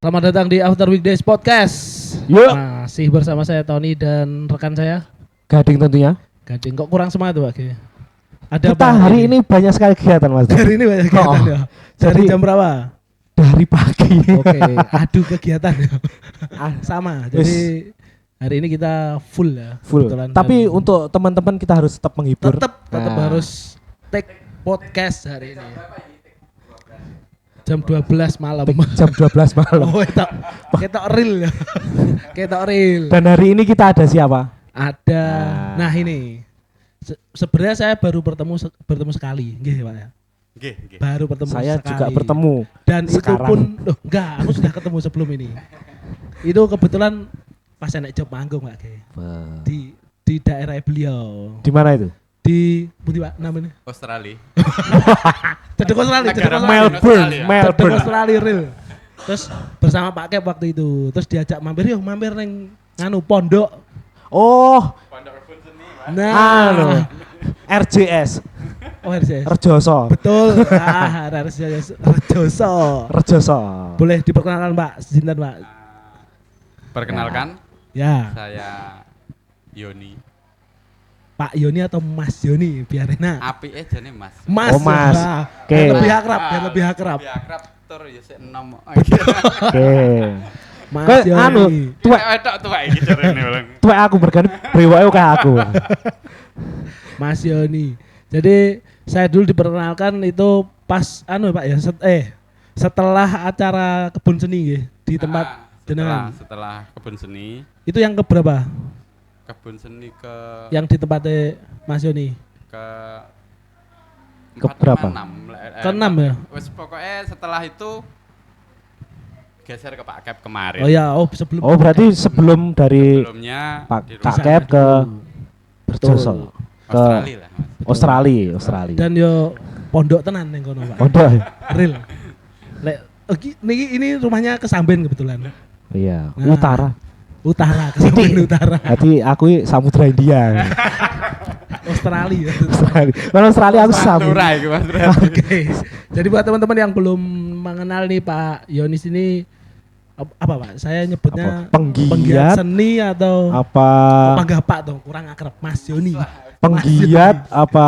Selamat datang di After Weekdays Podcast. Yuk. Masih bersama saya Tony dan rekan saya Gading tentunya. Gading. Kok kurang semangat Pak? Ada Kita hari ini banyak sekali kegiatan Mas. Hari ini banyak kegiatan ya. Dari jam berapa? Dari pagi. Oke, adu kegiatan ya. Sama. Jadi hari ini kita full ya. Full. Tapi untuk teman-teman kita harus tetap menghibur. Tetap harus take podcast hari ini. Jam 12 malam. Jam 12 malam. Oh, kita real ya. Kita real. Dan hari ini kita ada siapa? Ada. Nah ini. Sebenarnya saya baru bertemu sekali, nggih Pak ya. Nggih. Baru bertemu Saya sekali. juga bertemu. Dan sekarang. itu pun enggak, aku sudah ketemu sebelum ini. Itu kebetulan pas saya naik job manggung Pak Ge. Di daerah beliau. Di mana itu? Di pundi Pak namanya? Australia. Cedek Australia, Melbourne. Australia real. Terus bersama Pak Kep waktu itu, terus diajak mampir neng nganu pondok. Oh, Pondok Kebun Seni. Nah, RJS. oh RJS. Rejoso. Betul. Rejoso. Rejoso. Boleh diperkenalkan Pak, sebentar Pak. Perkenalkan, Ya, saya Yoni. Pak Yoni atau Mas Yoni biar enak. Api aja nih Mas. Mas. Oh, Mas. Nah, Oke. biar lebih akrab, biar lebih akrab. Lebih akrab tur ya sik enom. Oke. Mas Kok Yoni. anu, tuwek Wedok tuwek iki jarene Bang. tuwek aku bergani brewoke kayak aku. Mas Yoni. Jadi saya dulu diperkenalkan itu pas anu Pak ya, setelah acara kebun seni nggih, di tempat jenengan. Setelah Kebun Seni, Itu yang keberapa? Kebun Seni ke Yang di tempatnya Mas Yoni. ke Keberapa? 6. Ke-6 ya? Wes pokoknya setelah itu geser ke Pak Kep kemarin. Oh ya, sebelum. Oh, berarti sebelum dari Sebelumnya Pak di Kak rumah Kep ke Betul. Rejoso. Ke Australia lah Mas. Australia. Dan yo pondok tenan ning kono Pak. Pondok. Real. Ini rumahnya Kesamben kebetulan. Iya, Nah. Utara, Kesamben utara. Jadi aku Samudra India. Australia. Kalau Australia aku Samudra. Pantura iki Mas. Oke. Jadi buat teman-teman yang belum mengenal nih Pak Yonis ini apa Pak? Saya nyebutnya Apa? Penggiat seni atau apa enggak Pak dong, kurang akrab Mas Yoni. penggiat apa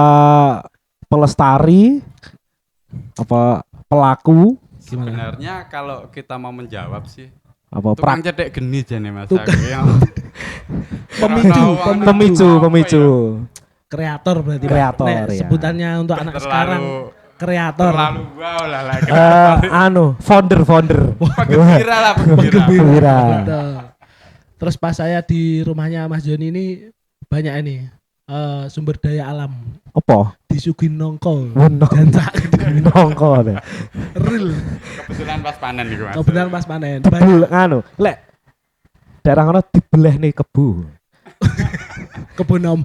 pelestari apa pelaku Sebenarnya kalau kita mau menjawab sih apa tukang cetek geni jane Mas. Tukang- Aku yang pemicu Kreator berarti Pak. Kreator, Nek ya. sebutannya untuk anak sekarang kreator. terlalu wow lah lagi. founder Penggembira lah penggembira. Penggembira. Betul. Terus pas saya di rumahnya Mas Joni ini banyak ini sumber daya alam. apa Disuguhin nongko. Wenong. Jancak. nongko deh Real. Kebetulan pas panen nih Mas. Kebetulan pas panen. dibel lek daerah ngono dibeleh nih kebu Kebun om.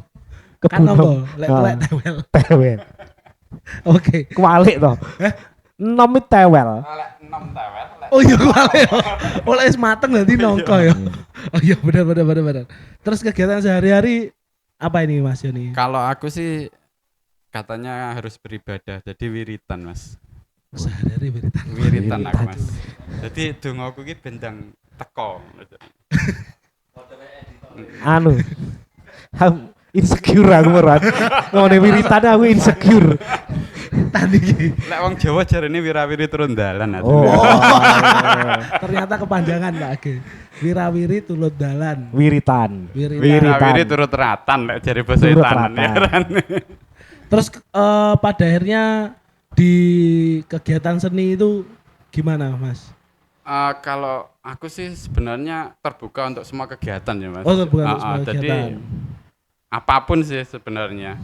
Kan nom. nongko. Lek Ah. tuwek tewel. tewel Oke. kualik toh nom itu tewel Lek 6 tewel. Oh iya kualik. Oleh es mateng nanti nongko ya. Oh iya benar. Terus kegiatan sehari-hari apa ini Mas Yoni? Kalau aku sih katanya harus beribadah, jadi wiritan Mas. Sehari-hari beritan. Wiritan aku Mas. Jadi dongaku ki bendang teko. aku insecure aku merat ngomongin wiritan aku insecure Tadi Lek wong Jawa jarene wirawiri turun dalan oh ternyata kepanjangan Pak Age. Wirawiri tulud dalan. wiritan wirawiri turut ratan lek jare basa Turut etanan ya. Terus pada akhirnya di kegiatan seni itu gimana Mas? Kalau aku sih sebenarnya terbuka untuk semua kegiatan ya Mas. Oh terbuka untuk semua Jadi kegiatan. apapun sih sebenarnya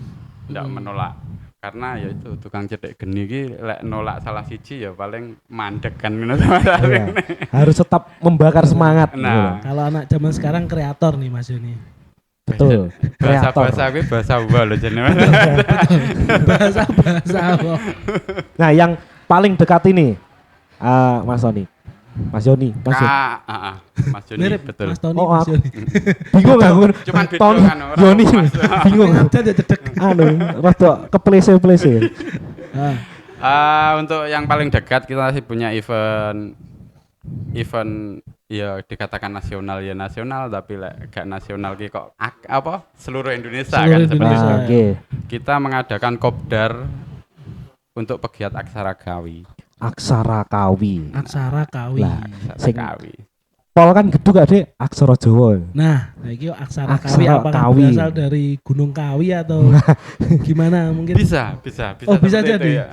tidak menolak. Karena ya itu tukang cetek geni ki lek nolak salah siji ya paling mandek kan ngono sama Iya. Harus tetap membakar semangat Nah, Kalau anak zaman sekarang kreator nih Mas Yoni. betul kreator bahasa kuwi bahasa wa lho jenenge. Bahasa apa? nah yang paling dekat ini Mas Yoni Mas Joni Mirip betul. Mas Tony Oh, Mas aku- Yoni. bingung aku Cuman beda Tony kan, orang Yoni Mas. bingung Aja cedek. rada keplese Ah, Untuk yang paling dekat kita sih punya event event ya dikatakan nasional ya nasional, tapi gak nasional ki kok apa seluruh Indonesia Seluruh kan seperti Indonesia. itu. Nah, nggih. Kita mengadakan kopdar untuk pegiat aksara Kawi. Aksara Kawi. Aksara Kawi. Lah. Aksara Sing- Kawi. Pol kan gedung gak deh aksara Jawa. Nah, iki Aksara Kawi Aksara apakah Kawi. berasal dari Gunung Kawi atau gimana mungkin? Bisa Oh, bisa seperti jadi. itu, ya.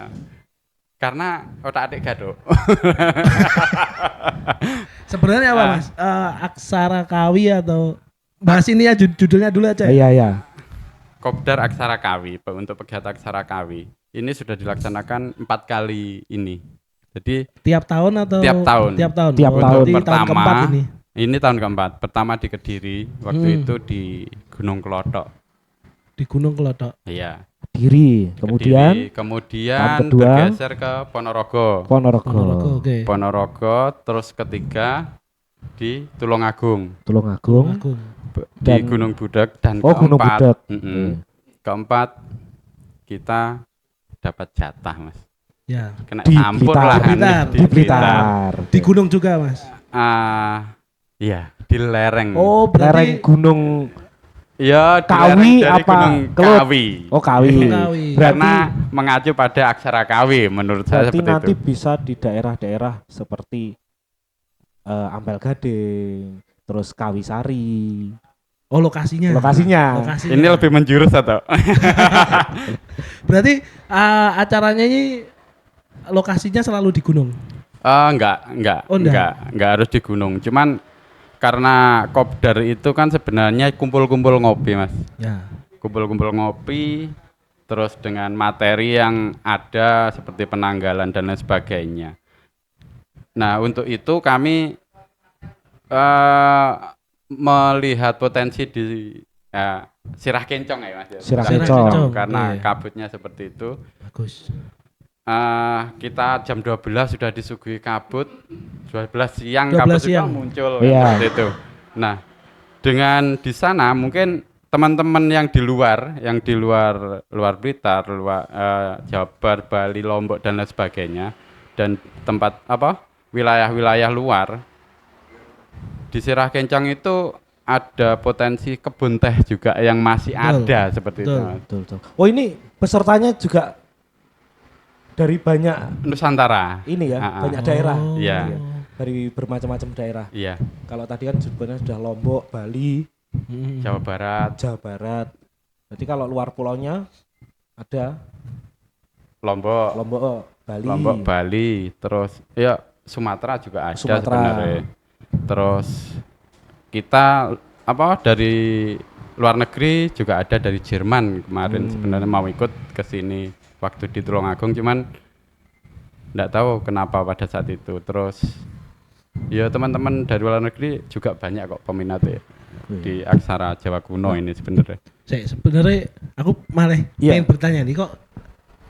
Karena otak adik gadok. Sebenarnya apa, Mas? Aksara Kawi atau bahas ini ya judulnya dulu aja. Iya, iya. Kopdar Aksara Kawi untuk pegiat Aksara Kawi. Ini sudah dilaksanakan 4 kali ini. Jadi Tiap tahun atau Tiap tahun. Tiap tahun. Tiap Oh, tahun. berarti tahun Pertama, keempat ini. ini tahun keempat. Pertama di Kediri, waktu Hmm. itu di Gunung Klothok. Di Gunung Klothok. Iya. Diri. Kemudian Kediri. Kemudian tahun kedua, bergeser ke Ponorogo. Ponorogo. Ponorogo, oke. Ponorogo, terus ketiga di Tulungagung, Tulungagung. Agung. di Dan- Gunung Budak, dan Oh, Gunung keempat, Budak. keempat kita dapat jatah, Mas. Ya. Kena Di campur Blitar. lah kan, Blitar. Di Blitar. Di gunung juga, Mas. Iya, di lereng. Oh, Lereng berarti Gunung. Iya, di Kawi lereng dari apa? Gunung Kelut? Kawi. Oh, Kawi. Gunung Kawi. Karena mengacu pada aksara Kawi, menurut saya Berarti seperti nanti itu. bisa di daerah-daerah seperti Ampel Gading, terus Kawisari. oh lokasinya. Lokasinya. Lokasinya. Ini lebih menjurus atau? Berarti acaranya ini lokasinya selalu di gunung. Enggak, Oh, enggak. enggak harus di gunung. Cuman karena kopdar itu kan sebenarnya kumpul-kumpul ngopi, Mas. Ya. Kumpul-kumpul ngopi, terus dengan materi yang ada seperti penanggalan dan lain sebagainya. Nah, untuk itu kami melihat potensi di Sirah Kencong ya, Mas. Sirah Kencong. Karena Iya. kabutnya seperti itu. Bagus. Kita jam 12 sudah disuguhi kabut, 12 siang 12 kabut siang. juga muncul Iya. seperti itu. Nah, dengan di sana mungkin teman-teman yang di luar Blitar, Jawa Barat, Bali, Lombok dan lain sebagainya, dan tempat wilayah-wilayah luar di Sirah Kencang itu ada potensi kebun teh juga yang masih Betul. ada seperti Betul. itu, Mas. Betul, betul. Oh, ini pesertanya juga dari banyak Nusantara. ini ya, Ah, ah. banyak daerah. Oh. Iya. Dari bermacam-macam daerah. Iya, Kalau tadi kan sebenarnya sudah Lombok, Bali, Mm. Jawa Barat, Jawa Barat. Jadi kalau luar pulaunya ada Lombok, Bali. Lombok, Bali, terus ya Sumatera juga ada Sumatera. sebenarnya. Terus kita dari luar negeri juga ada dari Jerman kemarin sebenarnya mau ikut ke sini waktu di Tulungagung, cuman enggak tahu kenapa pada saat itu. Terus ya teman-teman dari luar negeri juga banyak kok peminatnya di aksara Jawa kuno ini sebenarnya. Sebenarnya aku malah Iya. pengen bertanya nih kok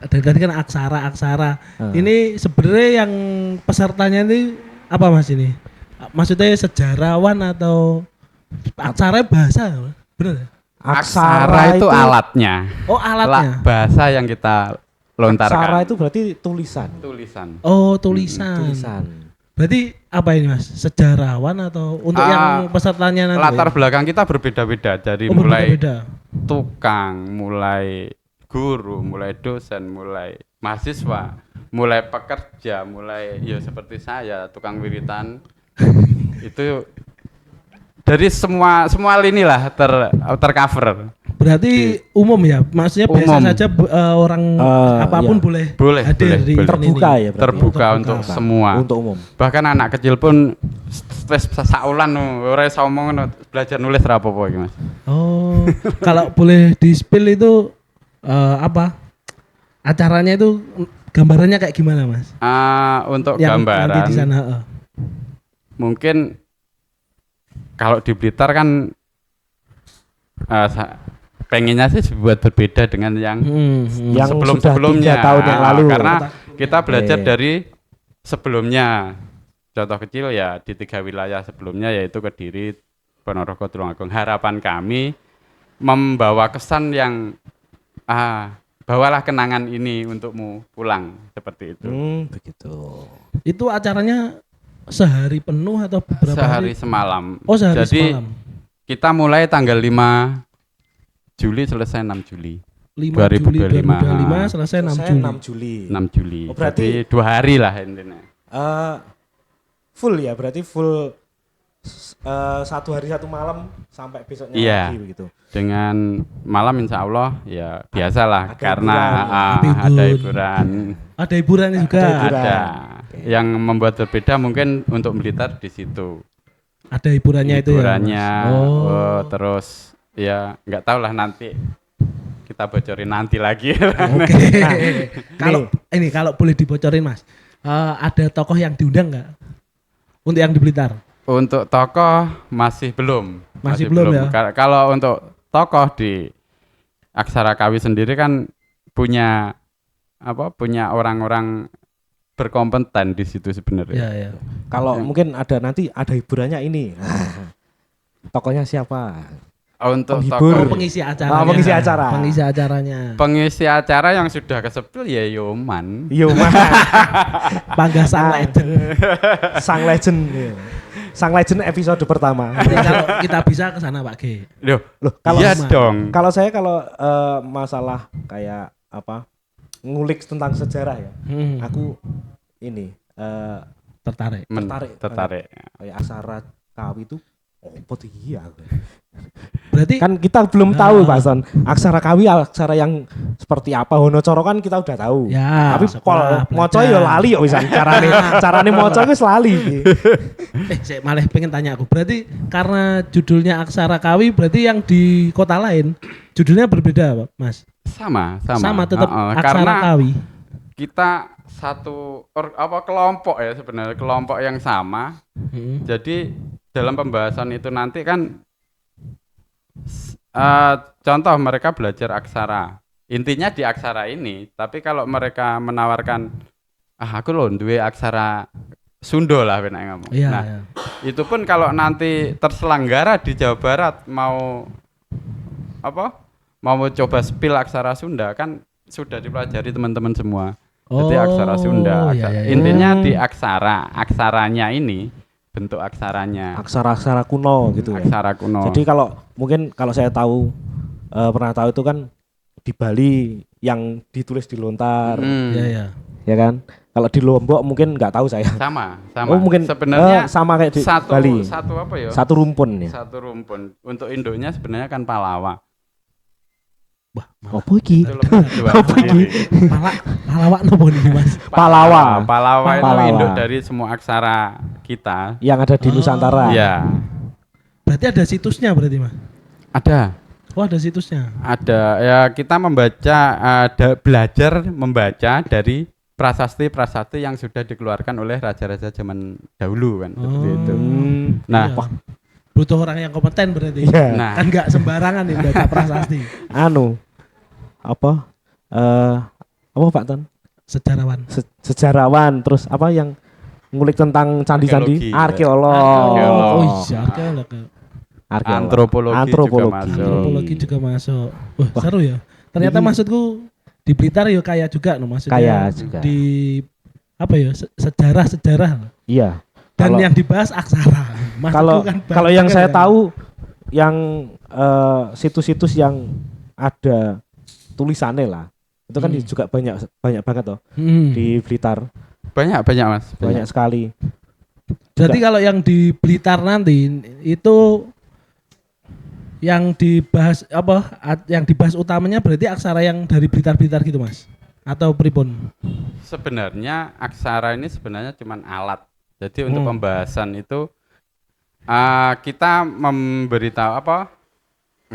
dari tadi kan aksara. Ah. Ini sebenarnya yang pesertanya ini apa Mas ini? Maksudnya sejarawan atau aksara bahasa? Bener? Aksara itu alatnya. Oh alatnya. Bahasa yang kita lontarkan. Aksara itu berarti tulisan. tulisan. Oh tulisan. Tulisan. Berarti apa ini Mas? Sejarawan atau untuk yang pesertanya nanti? Latar belakang kita berbeda-beda dari Oh, mulai berbeda-beda. tukang, mulai guru, mulai dosen, mulai mahasiswa, mulai pekerja, mulai ya seperti saya tukang wiritan itu dari semua lini lah tercover. Berarti umum ya, maksudnya biasa Umum. saja orang apapun iya. boleh Boleh, hadir di boleh. Terbuka ini. ya berarti. Terbuka untuk semua. Untuk umum. Bahkan anak kecil pun wis saulan ora iso omong ngono, belajar nulis ra apa-apa iki, Mas. Oh, kalau boleh di spill itu apa? Acaranya itu gambarannya kayak gimana Mas? Untuk Yang nanti gambaran di sana. mungkin kalau di Blitar kan pengennya sih buat berbeda dengan yang Yang sebelum-sebelumnya. sudah 3 tahun yang lalu. Karena kita belajar Oke. dari sebelumnya. Contoh kecil ya di 3 wilayah sebelumnya yaitu Kediri, Ponorogo, Tulungagung. Harapan kami membawa kesan yang bawalah kenangan ini untukmu pulang seperti itu. Begitu. Itu acaranya sehari penuh atau beberapa Sehari hari? semalam. Oh, sehari Jadi semalam. kita mulai tanggal 5 Juli selesai 6 Juli. 5 2025. Juli 2025 selesai 6 Selesai Juli. 6 Juli. 6 Juli. Oh, berarti- Jadi 2 hari lah intinya. Full ya, berarti full 1 hari 1 malam sampai besoknya Iya. lagi begitu. Dengan malam insya Allah ya biasalah Ada karena hiburan. ada hiburan. Ada hiburannya juga. Ada hiburan. Ada. Oke. Yang membuat berbeda mungkin untuk Blitar di situ. Ada hiburannya itu ya. Hiburannya, Mas? Oh. terus ya nggak tahu lah nanti kita bocorin nanti lagi. Oke. Nah, Kalau boleh dibocorin Mas, ada tokoh yang diundang nggak untuk yang di Blitar? Untuk tokoh masih belum. Masih belum ya? Kalau untuk tokoh di Aksara Kawi sendiri kan punya punya orang-orang berkompeten di situ sebenarnya. Ya ya. Kalau mungkin nanti ada hiburannya ini. Tokohnya siapa? Untuk Penghibur. tokoh Pengisi acara. Pengisi acara. Pengisi acaranya. pengisi acara yang sudah kesepil ya Yoman. Yo, Mas. Panggah sang legend. Sang legend. Iya. Sang legend episode pertama. Nanti kalau kita bisa ke sana Pak G. Loh, Loh, kalau iya dong. kalau saya masalah kayak ngulik tentang sejarah ya. Aku ini Tertarik. Tertarik. kayak Aksara Kawi itu apa tuh iya. Berarti Kan kita belum tahu Pak Son. Aksara Kawi aksara yang seperti apa. Honocoro kan kita udah tahu. Ya, Tapi sekolah, pol moco belajar. ya lali kok bisa. Carane moco itu lali. saya malah pengen tanya aku. Berarti karena judulnya Aksara Kawi, berarti yang di kota lain judulnya berbeda, Pak, Mas? Sama. Tetap Aksara Karena Kawi. kita satu kelompok ya sebenarnya, kelompok yang sama. Jadi dalam pembahasan itu nanti kan contoh mereka belajar aksara. Intinya di aksara ini, tapi kalau mereka menawarkan aku loh duwe aksara Sunda lah benar ngomong. Iya, Nah, iya. itu pun kalau nanti terselenggara di Jawa Barat mau coba spill aksara Sunda kan sudah dipelajari teman-teman semua. Jadi aksara Sunda. iya, iya, iya. Intinya di aksaranya ini bentuk aksaranya. Aksara-aksara kuno gitu ya. Aksara kuno. Jadi kalau mungkin kalau saya tahu pernah tahu itu kan di Bali yang ditulis di lontar, Iya, iya. ya kan? Kalau di Lombok mungkin nggak tahu saya. Sama. Oh mungkin sebenarnya sama kayak di satu Bali. satu apa ya? Satu rumpun ya. Satu rumpun. Untuk induknya sebenarnya kan Palawa. Wah, Apa iki? Itu lebih dua sendiri. Palawak nopo nih, Mas? Palawa. Palawa itu Palawa. induk dari semua aksara kita. Yang ada di Nusantara. Iya. Berarti ada situsnya berarti, Mas? Ada. Oh, ada situsnya. Ada ya, kita belajar membaca dari prasasti-prasasti yang sudah dikeluarkan oleh raja-raja zaman dahulu kan seperti itu. Nah, Iya. Butuh orang yang kompeten berarti. Iya. nah Kan nggak sembarangan nih baca prasasti. Apa Pak Ton? Sejarawan. Sejarawan, terus apa yang ngulik tentang candi-candi? Arkeologi. Arkeolog. Oh iya, arkeolog. Arkeolog. Antropologi juga Antropologi juga masuk. Wah, seru ya. Ternyata Jadi- maksudku di Blitar ya kaya juga no, maksudnya. Kaya juga. Di apa ya? Sejarah-sejarah. Iya. Dan Kalau- yang dibahas aksara. Maksudku Kalau kan kalau yang banyak saya kan. tahu yang situs-situs yang ada tulisannya lah. Itu kan juga banyak banget toh di Blitar. banyak Mas. Banyak sekali. Berarti kalau yang di Blitar nanti itu yang dibahas yang dibahas utamanya berarti aksara yang dari Blitar-Blitar gitu, Mas? Atau pripun? Sebenarnya aksara ini sebenarnya cuma alat. Jadi untuk pembahasan itu kita memberitahu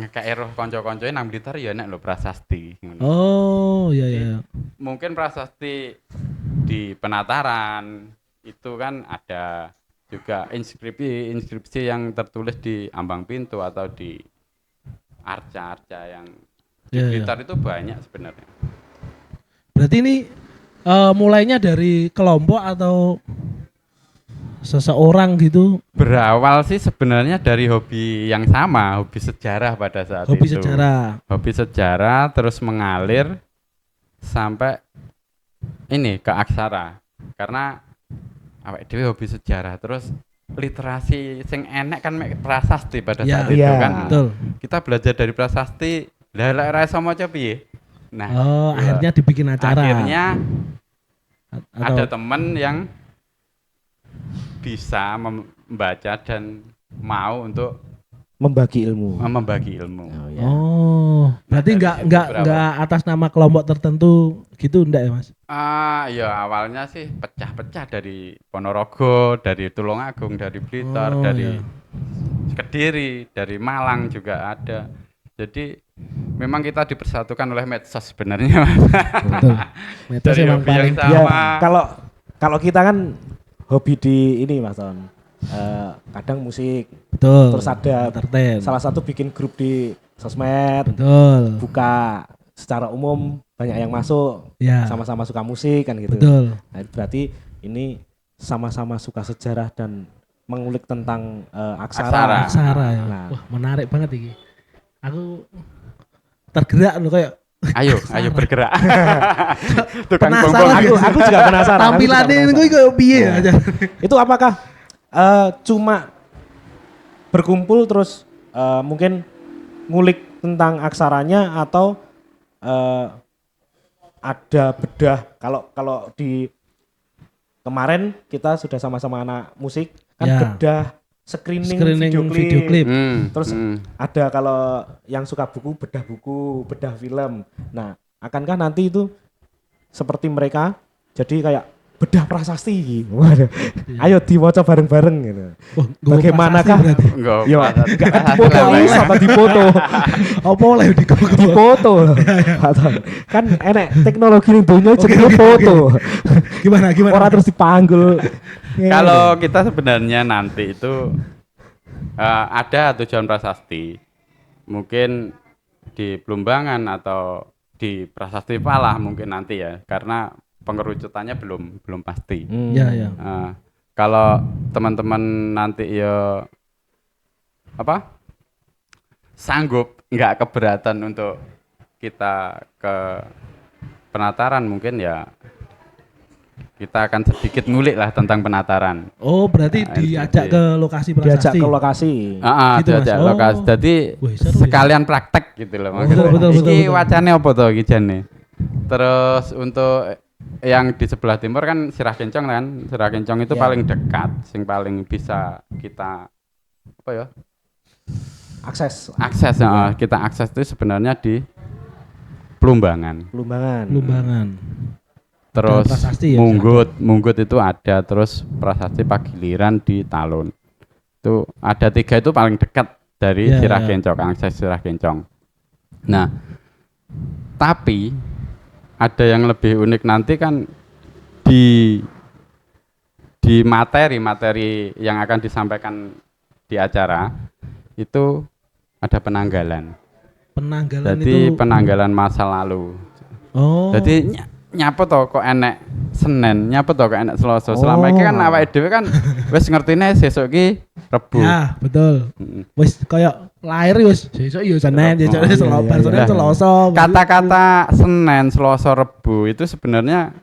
kayak roh konco-konco nang Blitar ya nek lho prasasti. Oh, iya iya. Mungkin prasasti di penataran itu kan ada juga inskripsi yang tertulis di ambang pintu atau di arca-arca yang di Iya, iya. Blitar itu banyak sebenarnya. Berarti ini mulainya dari kelompok atau seseorang gitu? Berawal sih sebenarnya dari hobi yang sama, hobi sejarah pada saat Hobi itu. sejarah. Hobi sejarah terus mengalir sampai ini ke aksara. Karena awake dhewe hobi sejarah, terus literasi sing enek kan mek prasasti pada Ya, saat itu iya. kan. Betul. Kita belajar dari prasasti, lah lek ora iso maca piye? Nah, Akhirnya dibikin acara. akhirnya Atau ada teman yang bisa membaca dan mau untuk Membagi ilmu. membagi ilmu. Oh, ya. Berarti dari enggak situ enggak berapa? enggak atas nama kelompok tertentu gitu enggak ya, Mas? Ya awalnya sih pecah-pecah dari Ponorogo, dari Tulungagung, dari Blitar, Oh, dari iya. Kediri, dari Malang juga ada. Jadi memang kita dipersatukan oleh medsos sebenarnya. Betul. Medsos Dari emang hobi yang paling sama. Ya, kalau kita kan hobi di ini Mas Ton. Kadang musik, betul. terus ada entertain. salah satu bikin grup di sosmed, Betul. buka secara umum banyak yang masuk, Ya. sama-sama suka musik kan gitu. Betul. Nah, berarti ini sama-sama suka sejarah dan mengulik tentang aksara. Aksara ya. Nah. Wah, menarik banget ini. Aku tergerak loh kayak Ayo bergerak. Tukang Penasaran pongpong. gitu. Aku juga penasaran. tampilannya ini kayak piye Nah. aja. Itu apakah cuma berkumpul terus mungkin ngulik tentang aksaranya atau ada bedah kalau di kemarin kita sudah sama-sama anak musik kan Ya. bedah screening Screening video video klip. klip. Terus ada kalau yang suka buku, bedah film. Nah, akankah nanti itu seperti mereka jadi kayak bedah prasasti. Waduh. Ayo diwoco bareng-bareng gitu. Wah, gua Bagaimanakah? prasasti berarti. Enggak. Yo, enggak dipoto sama dipoto. Apa oleh digogo. Dipoto. Kan enek teknologi ning donya jenenge foto. Gimana? Ora terus dipanggul. Kalau kita sebenarnya nanti itu ada tujuan prasasti, mungkin di Plumbangan atau di Prasasti Palah mungkin nanti ya, karena pengerucutannya belum pasti. Ya, ya. Kalau teman-teman nanti ya sanggup nggak keberatan untuk kita ke penataran, mungkin ya kita akan sedikit ngulik lah tentang penataran. Oh, berarti Nah, diajak jadi- ke lokasi Diajak prasasti. ke lokasi. Gitu, Mas. Diajak Oh. lokasi. Jadi Wih, seru ya. sekalian praktek gitu loh. Betul, betul, Iki betul, betul. wacane apa to iki jane? Terus untuk yang di sebelah timur kan Sirah Kencong kan. Sirah Kencong itu Ya. paling dekat, sing paling bisa kita Akses akses. Kita akses itu sebenarnya di Plumbangan. Lumbangan. Lumbangan. Terus Ada prasasti ya, Munggut itu ada, terus Prasasti Pagiliran di Talun. Itu ada 3 itu paling dekat dari Ya, Sirah ya. Kencong, akses Sirah Kencong. Nah, tapi ada yang lebih unik nanti kan di materi yang akan disampaikan di acara itu ada penanggalan. Penanggalan Jadi itu. penanggalan masa lalu. Oh. Jadi nyapa to kok enek Senin, nyapa to kok enek Selasa. Selama ini kan awake dhewe kan wis ngertine sesuk ki Rebo. Ya, betul. Mm. Wis kayak lahir wis sesuk ya Senin, sesuk iya, Selasa, iya, Senin iya. Selasa. Kata-kata Senin, Selasa, Rebo itu sebenarnya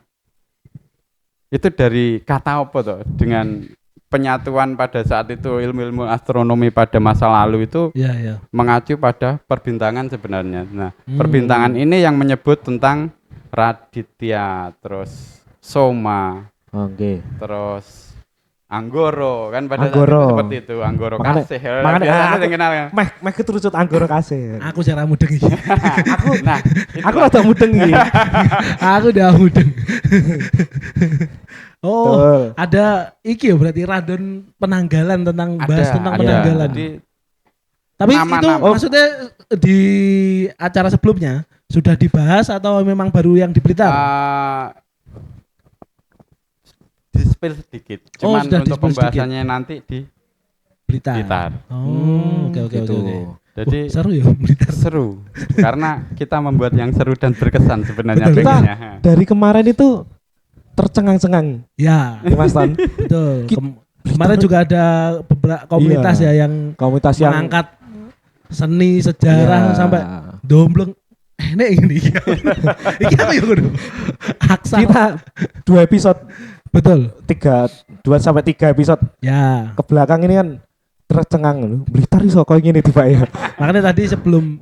itu dari kata apa toh? Dengan penyatuan pada saat itu ilmu-ilmu astronomi pada masa lalu itu Iya, iya. mengacu pada perbintangan sebenarnya. Nah, perbintangan ini yang menyebut tentang Raditya, terus Soma, Oke. terus Anggoro kan pada saat Anggoro. itu seperti itu, Anggoro Makanya- kasih. makanya Biasanya aku- yang kenal kan. Meh keterucut anggoro kasir. Aku cara mudeng iki. Nah, Aku rada mudeng iki. Aku udah mudeng. Oh, Betul. ada iki ya berarti radon penanggalan tentang bahas tentang penanggalan. Jadi Tapi nama- itu nama. maksudnya di acara sebelumnya sudah dibahas atau memang baru yang di Blitar? di-spill sedikit. Oh, Cuman sudah untuk di-spill pembahasannya nanti di Blitar. Blitar. Oh, oke oke gitu. oke. Jadi Wah, seru ya Blitar. seru karena kita membuat yang seru dan berkesan sebenarnya Betul. pengennya. Dari kemarin itu tercengang-cengang, Ya, ya Mas Tan. betul. Ki- Kemarin juga ada beberapa komunitas Iya. ya yang Komunitas yang mengangkat seni sejarah Iya. sampai dombleng enek ini. Iki apa ya kudu? Aksara. kita 2 episode Betul. 3 2-3 episode Ya. ke belakang ini kan tercengang lho. Blitar iso koyo ngene tiba ya. Makanya tadi sebelum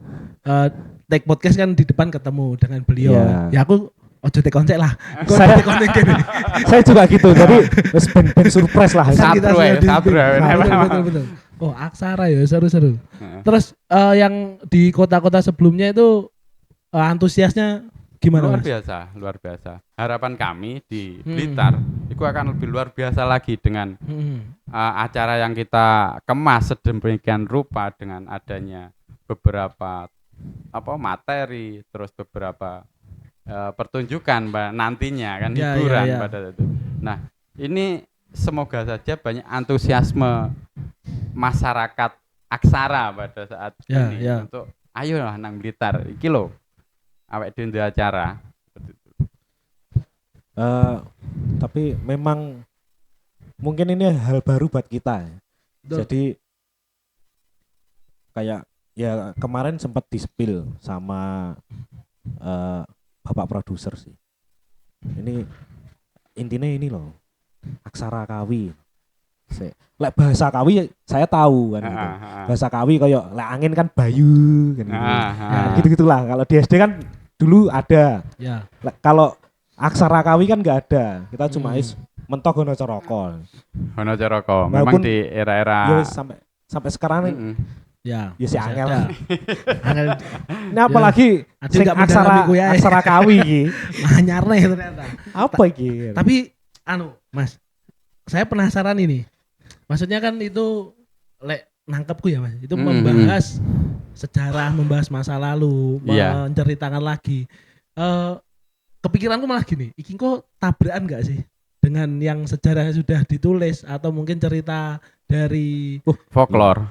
take podcast kan di depan ketemu dengan beliau. Iya. Ya aku ojo take kontak lah. Kok Saya- take kontak gini. Saya juga gitu. Jadi wis ben surprise lah. Kan kita Satru ya, sudah di- satru ya, betul. Oh, aksara ya, seru-seru. Heeh. Terus yang di kota-kota sebelumnya itu antusiasnya gimana, Luar Mas? biasa, luar biasa. Harapan kami di Hmm. Blitar itu akan lebih luar biasa lagi dengan Hmm. acara yang kita kemas sedemikian rupa dengan adanya beberapa materi, terus beberapa pertunjukan nantinya kan Ya, hiburan ya, ya. pada itu. Nah, ini semoga saja banyak antusiasme masyarakat aksara pada saat Ya, ini ya. untuk ayolah nang Blitar iki lho awake dhewe duwe acara. Seperti itu. Tapi memang mungkin ini hal baru buat kita. Betul. Jadi kayak ya kemarin sempat di-spill sama bapak produser sih. Ini intinya ini loh, aksara kawi. Lek bahasa kawi saya tahu kan gitu. Bahasa kawi kayak lek angin kan bayu kan gitu. Nah, gitu-gitulah. Kalau di SD kan dulu ada. Ya. Kalau aksara kawi kan nggak ada. Kita cuma Hmm. is mentok gono coroko. Hono Coroko. Walaupun- Memang di era-era Ya wis sampai sekarang nih Mm-mm. Ya. ya si masih angel. ada. Angel Ini apalagi Ada sing nggak mendalami kuwi ae. aksara kawi iki. anyar nih ternyata. Apa iki? Tapi Mas, saya penasaran ini. Maksudnya kan itu lek nangkepku ya, Mas. Itu membahas sejarah, membahas masa lalu, Iya. menceritakan lagi. Kepikiranku malah gini, iki kok tabrakan enggak sih dengan yang sejarahnya sudah ditulis atau mungkin cerita dari folklore.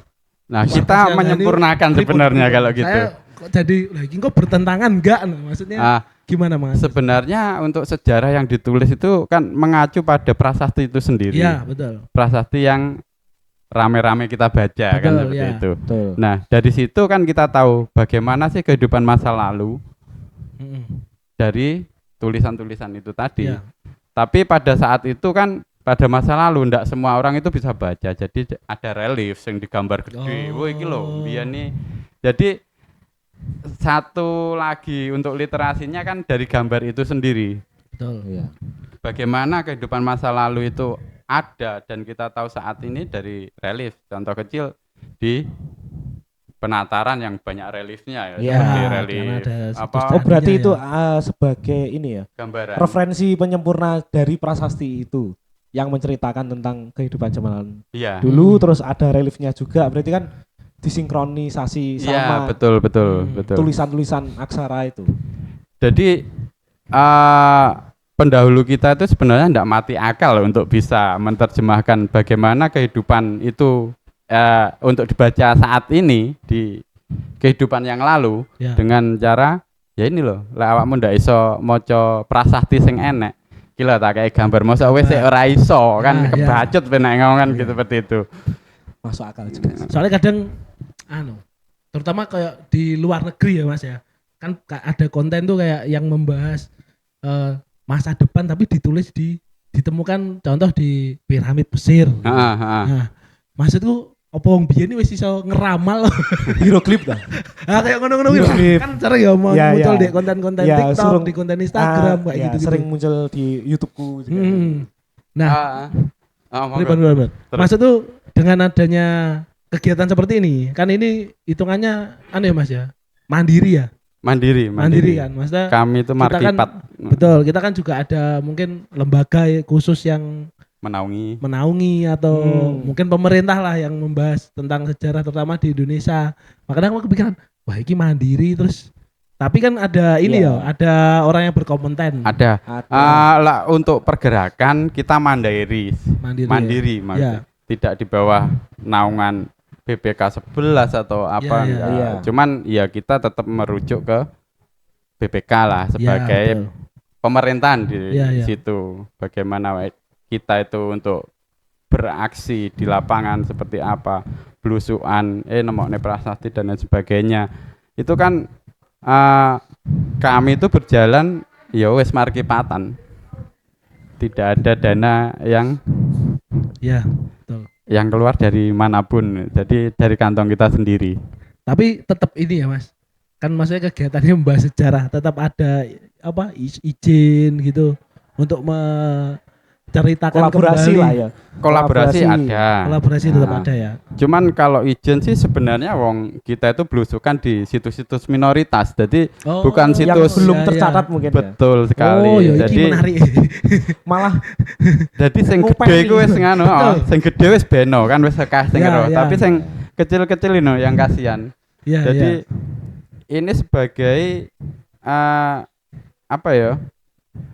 Nah, Wah, kita kasihan, menyempurnakan ini sebenarnya ribut. kalau gitu. Saya kok jadi lah iki kok bertentangan enggak? Nah, maksudnya Ah, gimana, Mas? sebenarnya untuk sejarah yang ditulis itu kan mengacu pada prasasti itu sendiri. Iya, betul. Prasasti yang rame-rame kita baca kan Betul, seperti ya. itu. Betul. Nah, dari situ kan kita tahu bagaimana sih kehidupan masa lalu Mm-mm. dari tulisan-tulisan itu tadi. Iya. Tapi pada saat itu kan pada masa lalu ndak semua orang itu bisa baca. Jadi ada relief yang digambar gede. Oh. Wah, iki lho, biyen nih. Jadi satu lagi untuk literasinya kan dari gambar itu sendiri. Betul. Iya. Bagaimana kehidupan masa lalu itu ada dan kita tahu saat ini dari relief. Contoh kecil di penataran yang banyak reliefnya ya, Iya, seperti karena relief ada apa situs Oh berarti Tadinya itu ya. sebagai ini ya gambaran. referensi penyempurna dari prasasti itu yang menceritakan tentang kehidupan zaman Iya. dulu, terus ada reliefnya juga. Berarti kan disinkronisasi Iya, sama betul Hmm. betul. tulisan-tulisan aksara itu. Jadi pendahulu kita itu sebenarnya tidak mati akal untuk bisa menerjemahkan bagaimana kehidupan itu untuk dibaca saat ini di kehidupan yang lalu Ya. dengan cara ya ini loh, lek awakmu ndak iso maca prasasti sing enek. Gila tak kayak gambar mosok wis sik ora iso kan Ya, kebacut penak ngomongan Ya. gitu seperti itu. Masuk akal juga. Soalnya kadang terutama kayak di luar negeri ya, Mas ya. Kan ada konten tuh kayak yang membahas masa depan tapi ditemukan contoh di piramid Mesir. Heeh, heeh. Nah, maksudku apa wong biyen wis iso ngeramal. Hieroglif dah. Nah, kayak ngono-ngono kuwi. Hieroglif. Kan sering ya mau Ya, muncul ya. di konten-konten Ya, TikTok, sering. di konten Instagram kayak Ya, gitu-gitu. sering muncul di YouTubeku juga. Nah, Monggo. benar. Terus. Maksud tuh dengan adanya kegiatan seperti ini, kan ini hitungannya ya Mas ya, mandiri ya, mandiri kan, maksudnya Kami itu kita kan markipat betul, kita kan juga ada mungkin lembaga khusus yang menaungi. menaungi atau mungkin pemerintah lah yang membahas tentang sejarah terutama di Indonesia. Makanya aku kepikiran, wah ini mandiri terus, tapi kan ada ini Iya. ya, ada orang yang berkompeten. Ada. Lah untuk pergerakan kita mandiri Mandiri. maksudnya. Tidak di bawah naungan BPK 11 atau apa. Iya, enggak. iya. Cuman ya kita tetap merujuk ke BPK lah sebagai Ya, betul. pemerintahan di Iya, iya. situ. Bagaimana kita itu untuk beraksi di lapangan seperti apa, belusuan, nemokne prasasti dan lain sebagainya. Itu kan kami itu berjalan ya wis markipatan. Tidak ada dana yang Ya, betul. yang keluar dari manapun. Jadi dari kantong kita sendiri. Tapi tetap ini ya Mas. Kan maksudnya kegiatannya membahas sejarah, tetap ada apa izin gitu untuk menceritakan Kolaborasi kembali. lah ya. Kolaborasi ada. Kolaborasi tetap Nah, ada ya. Cuman kalau izin sih sebenarnya wong kita itu belusukan di situs-situs minoritas. Jadi Oh, bukan Yang situs belum Iya, tercatat iya. mungkin ya. betul sekali. Oh, ya iki Jadi menarik. Malah jadi sing Ngupek gede iki. iku wis ngono, Betul. sing gede wis beno kan wis akeh sing Ya, ero. ya. Tapi sing kecil-kecil ini yang kasihan. Iya, Jadi iya. ini sebagai apa ya?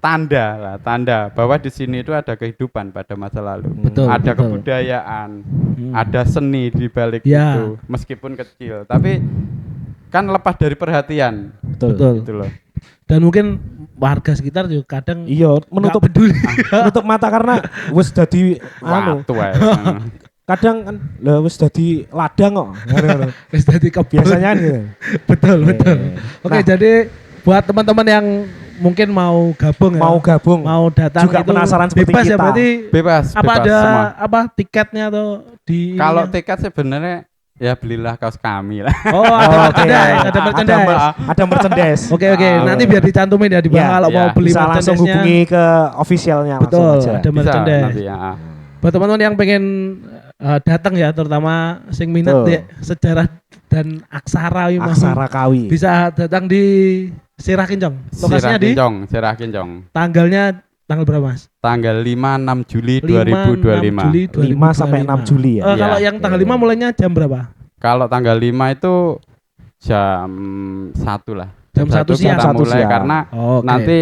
Tanda bahwa di sini itu ada kehidupan pada masa lalu. Betul, Ada betul. kebudayaan, Hmm. ada seni di balik Ya. itu, meskipun kecil. Tapi kan lepas dari perhatian, Betul. gitu loh. Dan mungkin warga sekitar juga kadang iya nggak menutup peduli. menutup mata karena wis dadi anu. Waktu wae. Kadang kan lah wis dadi ladang kok. Ngono-ngono. Wis dadi kebun. Biasanya gitu. betul, betul. Oke, Nah. jadi buat teman-teman yang mungkin mau gabung ya, Mau gabung. mau datang Juga itu penasaran seperti bebas ya kita. berarti Bebas, apa bebas ada semua. apa tiketnya atau di Kalau ininya? tiket sebenarnya ya belilah kaos kami lah. Oh, ada Oke. merchandise, ada merchandise. Ada merchandise. Oke, oke, Ah, nanti biar dicantumin ya di bawah Ya, kalau ya. mau beli Bisa langsung merchandise-nya. hubungi ke officialnya Betul, langsung aja. ada Bisa merchandise. nanti ya. Buat teman-teman yang pengen datang ya, terutama sing minat Betul. ya, sejarah dan aksara ini mau Aksara Kawi. bisa datang di Sirah Kincong. Lokasinya di Sirah Kincong. tanggalnya tanggal berapa Mas? Tanggal 5-6 Juli 5, 6 2025. Juli 5 sampai 6 Juli ya. Iya. Kalau yang tanggal 5 mulainya jam berapa? Kalau tanggal 5 itu jam 1 lah. Jam 1 siang. kita 1 mulai siang. karena Oke. nanti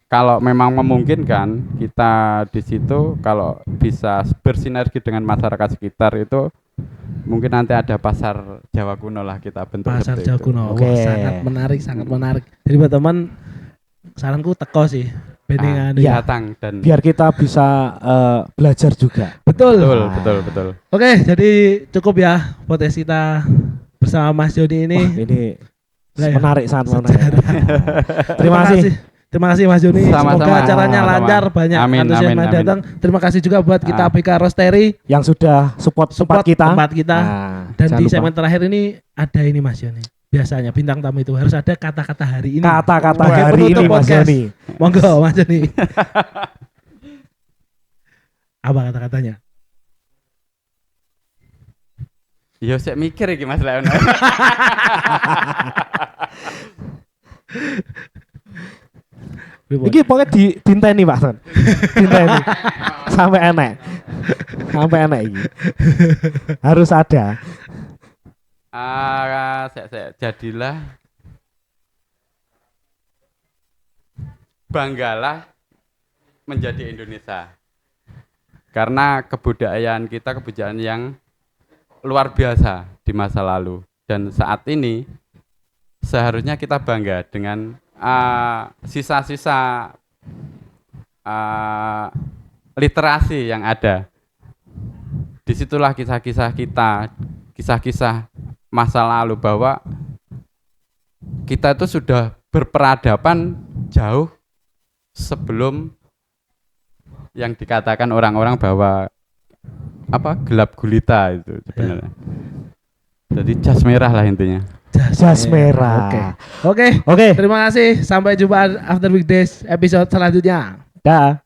kalau memang memungkinkan kita di situ kalau bisa bersinergi dengan masyarakat sekitar itu mungkin nanti ada pasar Jawa kuno lah kita bentuk Pasar seperti Jawa itu. Kuno. Oke. Wah, sangat menarik, sangat menarik. Jadi buat teman saranku teko sih. Beningan. iya. Datang dan Biar kita bisa belajar juga. Betul. betul betul betul. Oke, jadi cukup ya podcast kita bersama Mas Joni ini. Wah, ini Lah ya, menarik, sangat menarik. sejarah. Terima kasih. Terima kasih Mas Joni. Sama-sama. Semoga acaranya Sama-sama. lancar, banyak Amin, antusias amin, yang amin. datang. Terima kasih juga buat kita Ah. BK Rosteri Yang sudah support tempat kita. tempat kita. Nah, Dan jangan di lupa. segmen terakhir ini ada ini Mas Joni. Biasanya bintang tamu itu harus ada kata-kata hari ini. Kata-kata Sebagai hari penutup ini Mas podcast. Joni. Monggo Mas Joni. Apa kata-katanya? Yo saya mikir iki Mas Leon. Iki pokoknya dinteni Pak Son. Dinteni. Sampai enek. Sampai enek iki. Harus ada. Jadilah banggalah menjadi Indonesia. Karena kebudayaan kita kebudayaan yang luar biasa di masa lalu dan saat ini seharusnya kita bangga dengan sisa-sisa literasi yang ada. Disitulah kisah-kisah kita, kisah-kisah masa lalu bahwa kita itu sudah berperadaban jauh sebelum yang dikatakan orang-orang bahwa gelap gulita itu sebenarnya. Jadi jas merah lah intinya. Jas merah. Oke. Oke. Oke. Terima kasih. Sampai jumpa After Weekdays episode selanjutnya. Dah.